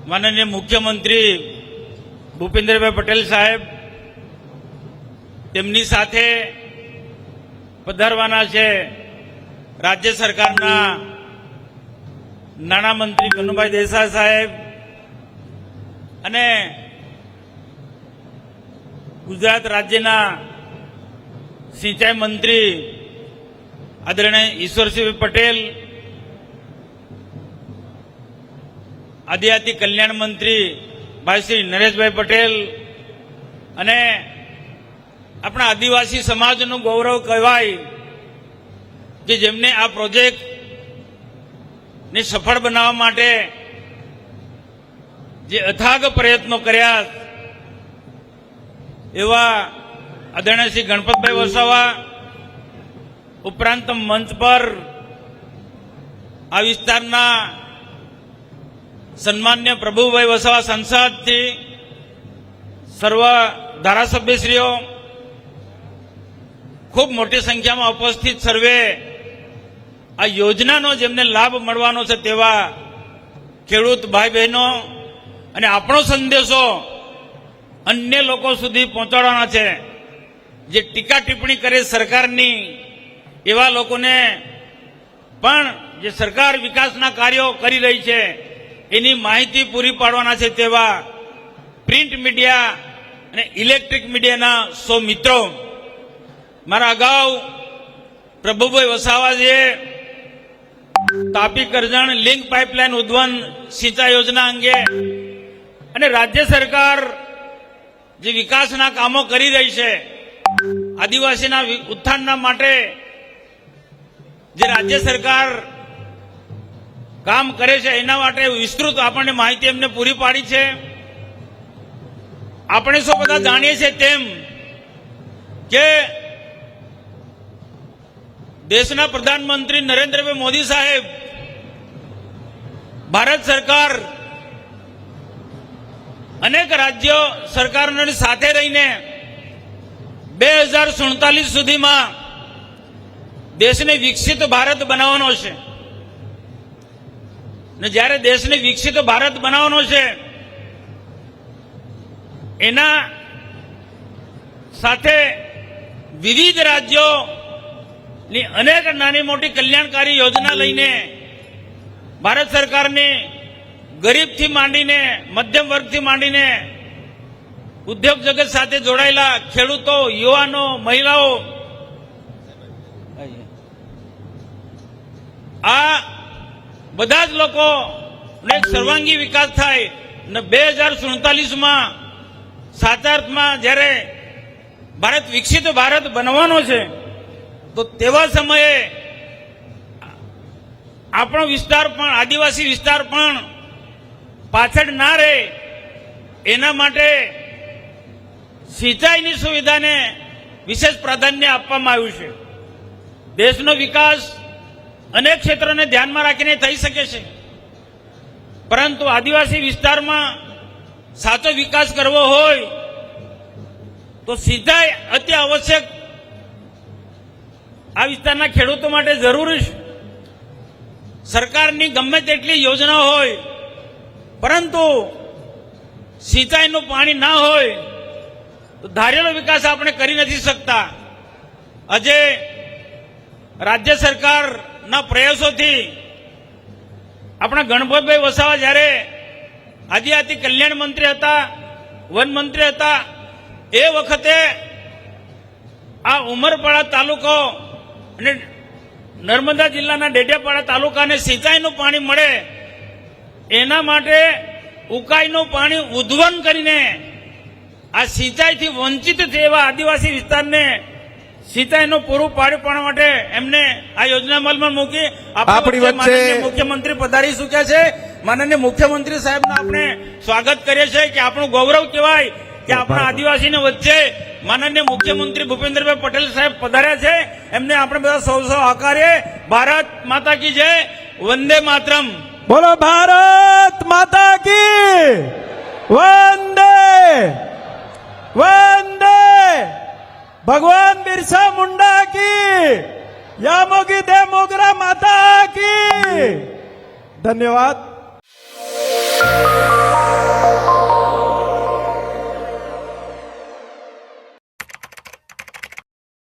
માનનીય મુખ્યમંત્રી ભૂપેન્દ્રભાઈ પટેલ સાહેબ તેમની સાથે પધારવાના છે રાજ્ય સરકારના નાણામંત્રી કનુભાઈ દેસાઈ સાહેબ અને ગુજરાત રાજ્યના સિંચાઈ મંત્રી આદરણીય ઈશ્વરસિંહ પટેલ, આદિજાતિ કલ્યાણ મંત્રી ભાઈ શ્રી નરેશભાઈ પટેલ અને આપણા આદિવાસી સમાજનું ગૌરવ કહેવાય કે જેમને આ પ્રોજેક્ટને સફળ બનાવવા માટે જે અથાગ પ્રયત્નો કર્યા એવા આદરણીય શ્રી ગણપતભાઈ વસાવા ઉપરાંત મંચ પર આ વિસ્તારના સન્માન્ય પ્રભુભાઈ વસાવા સંસદથી સર્વ ધારાસભ્યશ્રીઓ, ખૂબ મોટી સંખ્યામાં ઉપસ્થિત સર્વે આ યોજનાનો જેમને લાભ મળવાનો છે તેવા ખેડૂત ભાઈ બહેનો અને આપણો સંદેશો અન્ય લોકો સુધી પહોંચાડવાના છે. જે ટીકા ટિપ્પણી કરે સરકારની એવા લોકોને પણ જે સરકાર વિકાસના કાર્યો કરી રહી છે એની માહિતી પૂરી પાડવાના છે તેવા પ્રિન્ટ મીડિયા અને ઇલેક્ટ્રિક મીડિયાના સૌ મિત્રો, મારા અગાઉ પ્રભુભાઈ વસાવાજીએ તાપી કરજણ લિંક પાઇપલાઇન ઉદ્વહન સિંચાઈ યોજના અંગે અને રાજ્ય સરકાર જે વિકાસના કામો કરી રહી છે, આદિવાસીના ઉત્થાનના માટે જે રાજ્ય સરકાર કામ કરે છે એના માટે વિસ્તૃત આપણને માહિતી એમને પૂરી પાડી છે. આપણે સૌ બધા જાણીએ છીએ તેમ કે દેશના પ્રધાનમંત્રી નરેન્દ્રભાઈ મોદી સાહેબ ભારત સરકાર અનેક રાજ્યો સરકારોની સાથે રહીને 2047 સુધીમાં દેશને વિકસિત ભારત બનાવવાનો છે. ને જ્યારે દેશને વિકસિત ભારત બનાવવાનો છે એના સાથે વિવિધ રાજ્યોની અનેક નાની મોટી કલ્યાણકારી યોજના લઈને ભારત સરકારની ગરીબથી માંડીને મધ્યમ વર્ગથી માંડીને ઉદ્યોગ જગત સાથે જોડાયેલા ખેડૂતો, યુવાનો, મહિલાઓ આ બધા જ લોકોનો એક સર્વાંગી વિકાસ થાય અને 2047માં સાચા અર્થમાં જ્યારે ભારત વિકસિત ભારત બનવાનો છે તો તેવા સમયે આપણો વિસ્તાર પણ, આદિવાસી વિસ્તાર પણ પાછળ ના રહે એના માટે સિંચાઈની સુવિધાને વિશેષ પ્રાધાન્ય આપવામાં આવ્યું છે. દેશનો વિકાસ અનેક ક્ષેત્રોને ધ્યાનમાં રાખીને થઈ શકે છે, પરંતુ આદિવાસી વિસ્તારમાં સાચો વિકાસ કરવો હોય તો સિંચાઈ અતિ આવશ્યક આ વિસ્તારના ખેડૂતો માટે જરૂરી છે. સરકારની ગમે તેટલી યોજના હોય પરંતુ સિંચાઈનું પાણી ના હોય તો ધારેલો વિકાસ આપણે કરી નથી શકતા. આજે રાજ્ય સરકારના પ્રયાસોથી આપણા ગણપતભાઈ વસાવા જ્યારે આદિજાતિ કલ્યાણ મંત્રી હતા, વન મંત્રી હતા, એ વખતે આ ઉમરપાડા તાલુકો અને નર્મદા જિલ્લાના ડેડિયાપાડા તાલુકાને સિંચાઈનું પાણી મળે એના માટે ઉકાઈનું પાણી ઉદ્વહન કરીને આ સિંચાઈથી વંચિત છે એવા આદિવાસી વિસ્તારને સિંચાઈનું પૂરું પાડવા માટે એમને આ યોજના અમલમાં મૂકી. આપણી વચ્ચે મુખ્યમંત્રી પધારી ચૂક્યા છે. માનનીય મુખ્યમંત્રી સાહેબનું આપણે સ્વાગત કરીએ છીએ કે આપણું ગૌરવ કહેવાય કે આપણા આદિવાસીને વચ્ચે માનનીય મુખ્યમંત્રી ભૂપેન્દ્રભાઈ પટેલ સાહેબ પધાર્યા છે. એમને આપણે બધા સૌ આકારીએ. ભારત માતા કી જય, વંદે માતરમ. બોલો ભારત માતા કી વંદે વંદે. ભગવાન બિરસા મુંડા કી, યામોગી દે મોગરા માતા કી. ધન્યવાદ.